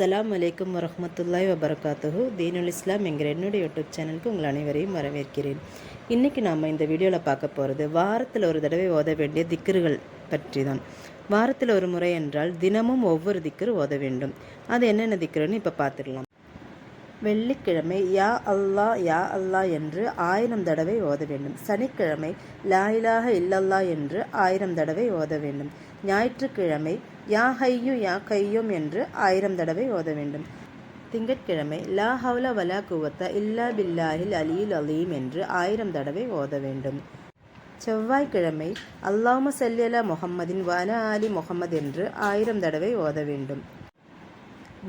அஸ்ஸலாமு அலைக்கும் வரஹ்மத்துல்லாஹி வபரகாத்துஹு. தீனுல் இஸ்லாம் என்கிற என்னுடைய யூடியூப் சேனலுக்கு உங்கள் அனைவரையும் வரவேற்கிறேன். இன்றைக்கி நாம் இந்த வீடியோவில் பார்க்க போகிறது வாரத்தில் ஒரு தடவை ஓத வேண்டிய திக்ருகள் பற்றி தான். வாரத்தில் ஒரு முறை என்றால் தினமும் ஒவ்வொரு திக்ரு ஓத வேண்டும். அது என்னென்ன திக்ருன்னு இப்போ பார்த்துடலாம். வெள்ளிக்கிழமை யா அல்லாஹ் என்று 1000 தடவை ஓத வேண்டும். சனிக்கிழமை லா இலாஹ இல்லல்லாஹ் என்று 1000 தடவை ஓத வேண்டும். ஞாயிற்றுக்கிழமை யா ஹையு யா கையூம் என்று 1000 தடவை ஓத வேண்டும். திங்கட்கிழமை லா ஹவ்ல வலா குவத்த இல்லா பில்லாஹில் அலியுல் அலீம் என்று 1000 தடவை ஓத வேண்டும். செவ்வாய்க்கிழமை அல்லாஹும்ம ஸல்லி அலா முஹம்மதின் வ அலா ஆலி முஹம்மது என்று 1000 தடவை ஓத வேண்டும்.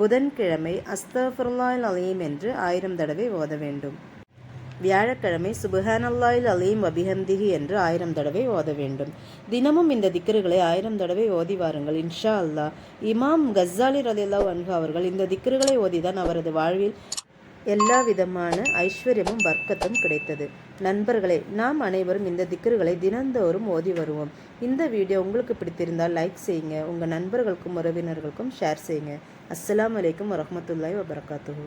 புதன்கிழமை அஸ்தஃபிருல்லாஹில் அலீம் என்று 1000 தடவை ஓத வேண்டும். வியாழக்கிழமை சுப்ஹானல்லாஹில் அலீம் வபிஹம்திஹி என்று 1000 தடவை ஓத வேண்டும். தினமும் இந்த திக்ருகளை 1000 தடவை ஓதி வாருங்கள், இன்ஷா அல்லாஹ். இமாம் கஸ்ஸாலி ரலியல்லாஹு அன்ஹு அவர்கள் இந்த திக்ருகளை ஓதிதான் அவரது வாழ்வில் எல்லா விதமான ஐஸ்வர்யமும் வர்க்கத்தும் கிடைத்தது. நண்பர்களே, நாம் அனைவரும் இந்த திக்ருகளை தினந்தோறும் ஓதி வருவோம். இந்த வீடியோ உங்களுக்கு பிடித்திருந்தால் லைக் செய்யுங்க, உங்கள் நண்பர்களுக்கும் உறவினர்களுக்கும் ஷேர் செய்யுங்க. அஸ்ஸலாமு அலைக்கும் வரஹ்மத்துல்லாஹி வபரகாத்துஹு.